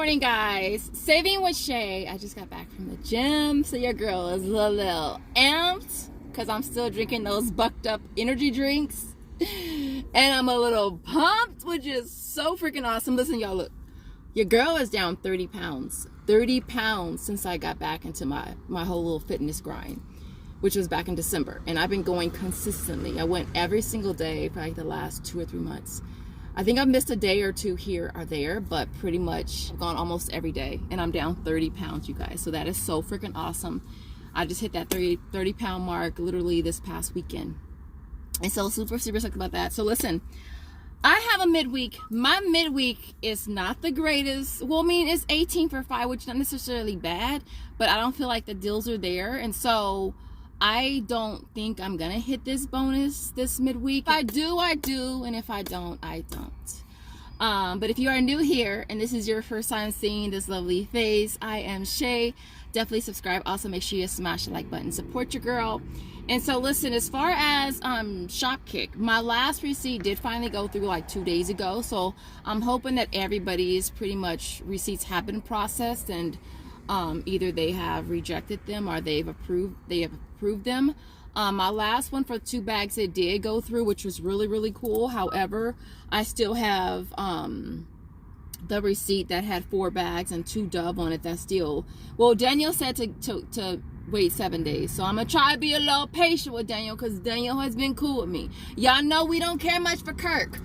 morning, guys. Saving with Shay. I just got back from the gym, so your girl is a little amped because I'm still drinking those bucked up energy drinks, and I'm a little pumped, which is so freaking awesome. Listen, y'all, look, your girl is down 30 pounds. 30 pounds since I got back into my whole little fitness grind, which was back in December, and I've been going consistently. I went every single day for like the last 2 or 3 months. I think I've missed a day or two here or there, but pretty much I've gone almost every day, and I'm down 30 pounds, you guys. So that is so freaking awesome. I just hit that 30 pound mark literally this past weekend. And so super stoked about that. So listen, I have a midweek. My midweek is not the greatest. Well, I mean, it's 18 for 5, which is not necessarily bad, but I don't feel like the deals are there. And so I don't think I'm gonna hit this bonus this midweek. If I do, I do, and if I don't, I don't. But if you are new here and this is your first time seeing this lovely face, I am Shay. Definitely subscribe. Also, make sure you smash the like button. Support your girl. And so listen, as far as Shopkick, my last receipt did finally go through like 2 days ago. So I'm hoping that everybody's pretty much receipts have been processed, and either they have rejected them or they have approved them. My last one for 2 bags, it did go through, which was really cool. However, I still have the receipt that had 4 bags and 2 Dove on it. That's still, well, Daniel said to wait 7 days, so I'm gonna try to be a little patient with Daniel, because Daniel has been cool with me. Y'all know we don't care much for Kirk.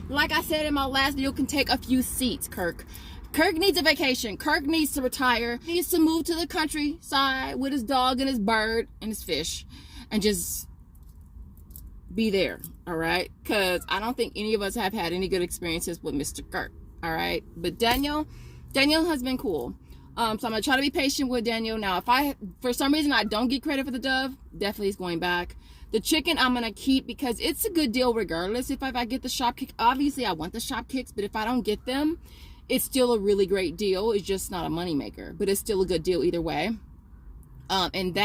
Like I said in my last video, can take a few seats. Kirk needs a vacation. Kirk needs to retire. He needs to move to the countryside with his dog and his bird and his fish and just be there, all right? Because I don't think any of us have had any good experiences with Mr. Kirk, all right? But Daniel has been cool. So I'm going to try to be patient with Daniel. Now, if for some reason I don't get credit for the Dove, definitely is going back. The chicken I'm going to keep because it's a good deal regardless. If I get the Shopkick, obviously I want the Shopkicks, but if I don't get them, it's still a really great deal. It's just not a moneymaker, but it's still a good deal either way. And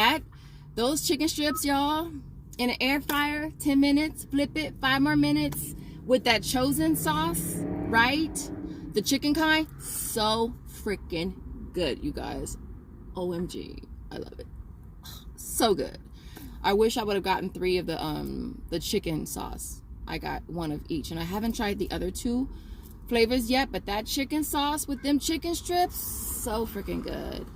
those chicken strips, y'all, in an air fryer, 10 minutes, flip it, 5 more minutes with that chosen sauce, right? The chicken kind, so freaking good, you guys. OMG, I love it. So good. I wish I would have gotten 3 of the chicken sauce. I got 1 of each, and I haven't tried the other 2 flavors yet, but that chicken sauce with them chicken strips, so freaking good.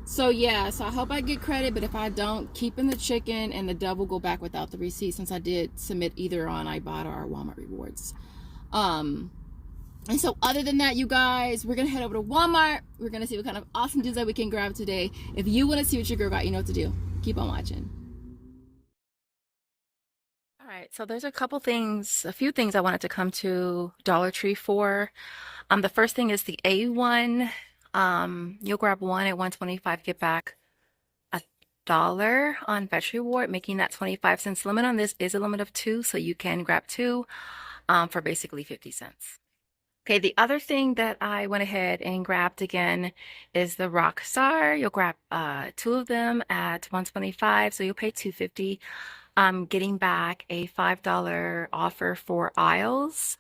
So yeah, so I hope I get credit, but if I don't, keeping the chicken, and the Dove will go back without the receipt, since I did submit either on Ibotta or Walmart Rewards. And so other than that, you guys, we're gonna head over to Walmart. We're gonna see what kind of awesome deals that we can grab today. If you want to see what your girl got, you know what to do. Keep on watching. All right, so there's a few things I wanted to come to Dollar Tree for. The first thing is the A1. You'll grab 1 at $1.25, get back $1 on Fetch Reward, making that 25 cents. Limit on this is a limit of 2, so you can grab 2 for basically 50 cents. Okay, the other thing that I went ahead and grabbed again is the Rockstar. You'll grab 2 of them at $1.25, so you'll pay $2.50. Getting back a $5 offer for aisles.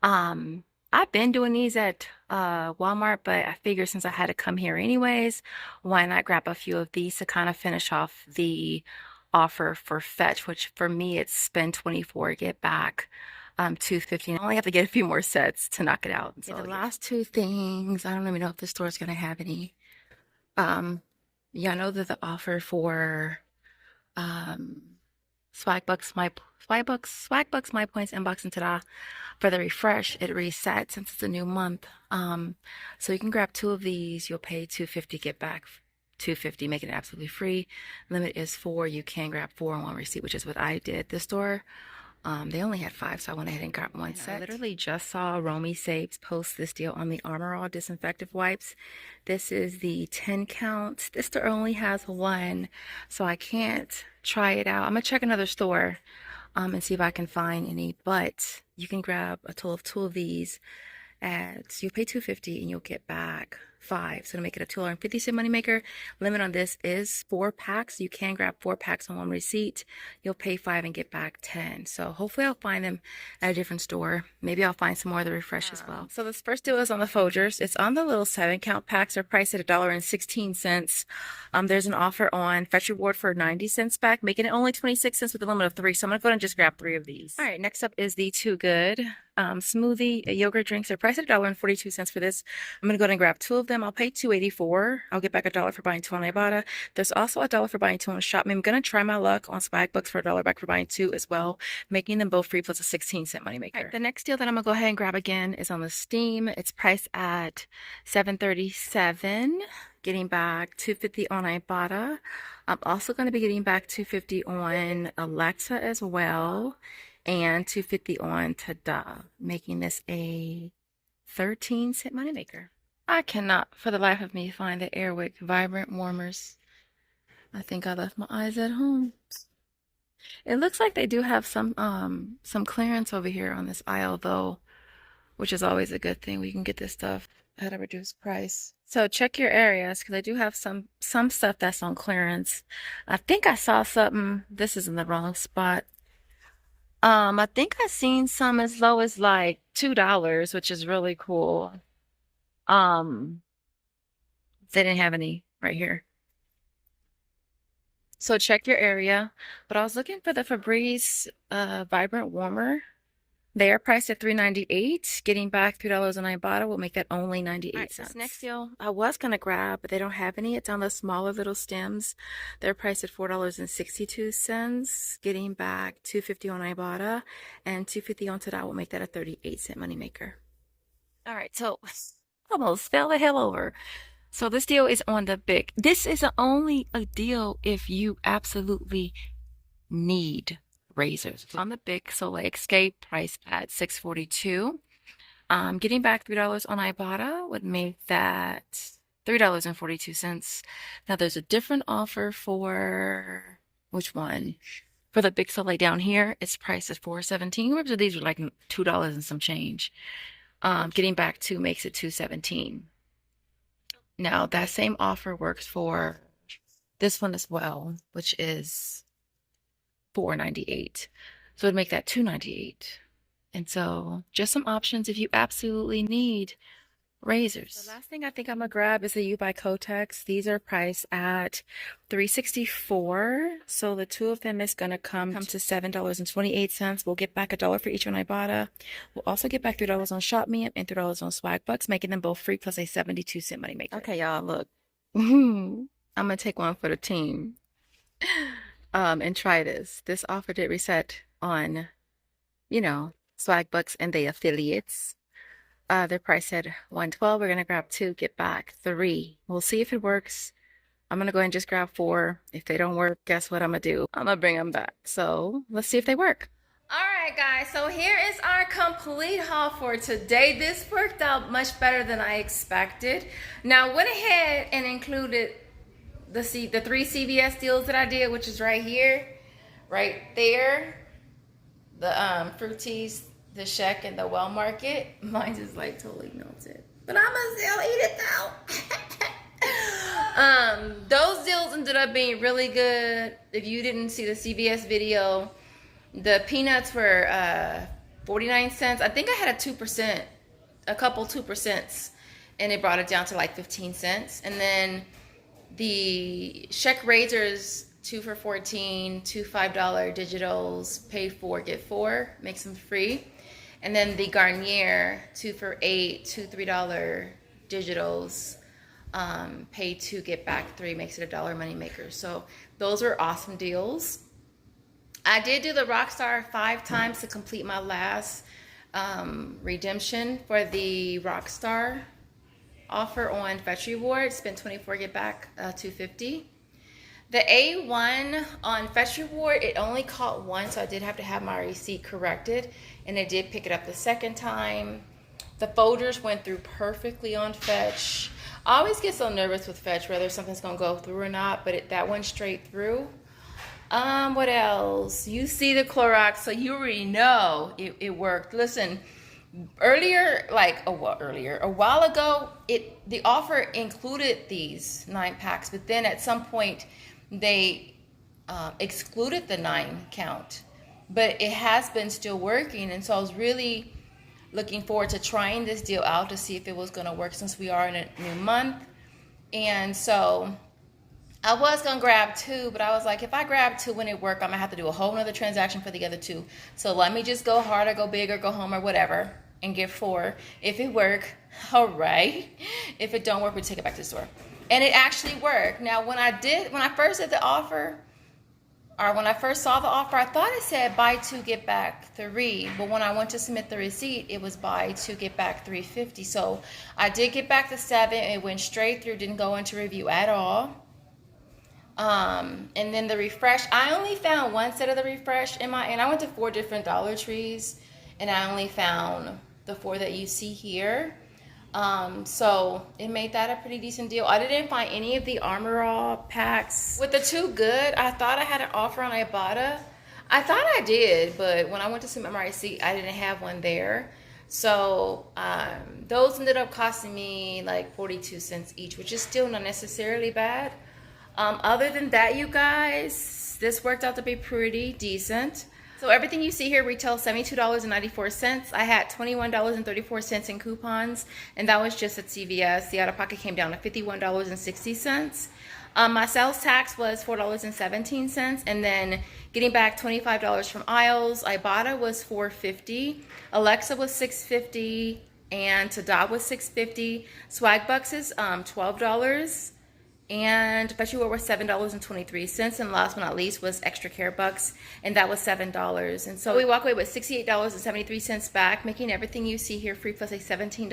I've been doing these at Walmart, but I figured since I had to come here anyways, why not grab a few of these to kind of finish off the offer for Fetch, which for me it's spend 24, get back $2.50. I only have to get a few more sets to knock it out. So the last 2 things, I don't even know if the store's gonna have any. Yeah, I know that the offer for Swagbucks, my points inbox, and ta-da, for the refresh, it resets since it's a new month. So you can grab 2 of these. You'll pay $2.50, get back $2.50, make it absolutely free. Limit is 4. You can grab 4 on 1 receipt, which is what I did. This store, they only had 5, so I went ahead and got 1 set. I literally just saw Romy Saves post this deal on the Armor All disinfectant wipes. This is the 10 count. This store only has 1, so I can't try it out. I'm gonna check another store and see if I can find any, but you can grab a total of 2 of these at, so you'll pay $2.50 and you'll get back 5. So to make it a $2.50 moneymaker. Limit on this is 4 packs. You can grab 4 packs on one receipt. You'll pay 5 and get back 10. So hopefully I'll find them at a different store. Maybe I'll find some more of the Refresh as well. So this first deal is on the Folgers. It's on the little 7-count packs. They're priced at $1.16. There's an offer on Fetch Reward for 90 cents back, making it only 26 cents with a limit of 3. So I'm going to go ahead and just grab 3 of these. All right, next up is the Too Good smoothie yogurt drinks. They're priced at $1.42 for this. I'm going to go ahead and grab 2 of them. I'll pay $2.84. I'll get back $1 for buying 2 on Ibotta. There's also $1 for buying 2 on Shopkick. I'm going to try my luck on Swagbucks for $1 back for buying 2 as well, making them both free plus a 16-cent moneymaker. Right, the next deal that I'm going to go ahead and grab again is on the Steam. It's priced at $7.37. Getting back $2.50 on Ibotta. I'm also going to be getting back $2.50 on Alexa as well, and $2.50 on Tada, making this a 13-cent moneymaker. I cannot for the life of me find the Airwick Vibrant Warmers. I think I left my eyes at home. It looks like they do have some clearance over here on this aisle though, which is always a good thing. We can get this stuff at a reduced price. So check your areas because I do have some stuff that's on clearance. I think I saw something. This is in the wrong spot. I think I seen some as low as like $2, which is really cool. They didn't have any right here. So check your area. But I was looking for the Febreze Vibrant Warmer. They are priced at $3.98. Getting back $3 on Ibotta will make that only 98 cents. This next deal I was going to grab, but they don't have any. It's on the smaller little stems. They're priced at $4.62. Getting back $2.50 on Ibotta and $2.50 on Tada will make that a 38-cent moneymaker. All right, so almost fell the hell over. So this deal is on the Bic. This is only a deal if you absolutely need razors. On the Bic Soleil Escape, priced at $6.42. Getting back $3 on Ibotta would make that $3.42. Now there's a different offer for which one? For the Bic Soleil down here, it's priced at $4.17. Remember, these are like $2 and some change. Getting back 2 makes it $2.17. Now that same offer works for this one as well, which is $4.98. So it'd make that $2.98. And so just some options if you absolutely need razors. The last thing I think I'm gonna grab is the U by Kotex. These are priced at $3.64. So the 2 of them is gonna come to $7.28. We'll get back $1 for each on Ibotta. We'll also get back $3 on Shopkick and $3 on Swagbucks, making them both free plus a 72-cent moneymaker. Okay, y'all, look. I'm gonna take one for the team. And try this. This offer did reset on, Swagbucks and the affiliates. They're priced at $112. We're gonna grab 2, get back 3. We'll see if it works. I'm gonna go ahead and just grab 4. If they don't work, guess what I'm gonna do? I'm gonna bring them back. So let's see if they work. All right, guys. So here is our complete haul for today. This worked out much better than I expected. Now I went ahead and included the 3 CVS deals that I did, which is right here, right there, the Fruities, the Sheck, and the Well Market. Mine just like totally melted, but I'm gonna still eat it though. Those deals ended up being really good. If you didn't see the CVS video, the peanuts were 49 cents. I think I had a couple 2%, and it brought it down to like 15 cents. And then the Sheck razors, 2 for $14, 2 $5 digitals, pay 4 get 4, makes them free. And then the Garnier, 2 for $8, 2 $3 digitals, pay 2 get back 3, makes it a $1 moneymaker. So those are awesome deals. I did do the Rockstar 5 times to complete my last redemption for the Rockstar offer on Fetch Reward. Spend 24, get back $2.50. The A1 on Fetch Reward, it only caught 1, so I did have to have my receipt corrected, and it did pick it up the second time. The folders went through perfectly on Fetch. I always get so nervous with Fetch, whether something's gonna go through or not, but that went straight through. What else? You see the Clorox, so you already know it worked. Listen, Earlier, like a while ago, the offer included these 9 packs, but then at some point they excluded the 9 count. But it has been still working, and so I was really looking forward to trying this deal out to see if it was going to work, since we are in a new month. And so I was going to grab 2, but I was like, if I grab 2 when it work, I'm going to have to do a whole nother transaction for the other 2. So let me just go hard or go big or go home or whatever and get 4. If it work, all right. If it don't work, we take it back to the store. And it actually worked. Now, when I first did the offer, or when I first saw the offer, I thought it said buy 2, get back 3. But when I went to submit the receipt, it was buy 2, get back $3.50. So I did get back the 7. It went straight through, didn't go into review at all. And then the refresh, I only found 1 set of the refresh and I went to 4 different Dollar Trees, and I only found the 4 that you see here. So it made that a pretty decent deal. I didn't find any of the Armor All packs. With the 2 good, I thought I had an offer on Ibotta. I thought I did, but when I went to submit my receipt, I didn't have one there. So those ended up costing me like 42 cents each, which is still not necessarily bad. Other than that, you guys, this worked out to be pretty decent. So everything you see here retails $72.94. I had $21.34 in coupons, and that was just at CVS. The out-of-pocket came down to $51.60. My sales tax was $4.17, and then getting back $25 from aisles. Ibotta was $4.50, Alexa was $6.50, and Tada was $6.50. Swagbucks is $12. And Betcha was $7.23, and last but not least was Extra Care Bucks, and that was $7. And so we walk away with $68.73 back, making everything you see here free, plus a $17.13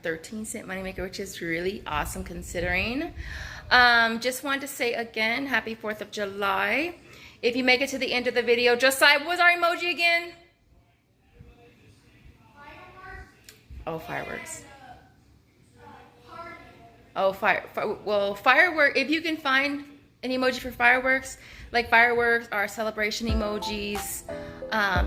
moneymaker, which is really awesome considering. Just wanted to say again, happy 4th of July. If you make it to the end of the video, Josiah, what was our emoji again? Oh, fireworks. Oh, firework. If you can find an emoji for fireworks, like fireworks or celebration emojis,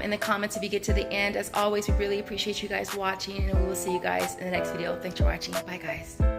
in the comments if you get to the end. As always, we really appreciate you guys watching, and we will see you guys in the next video. Thanks for watching. Bye, guys.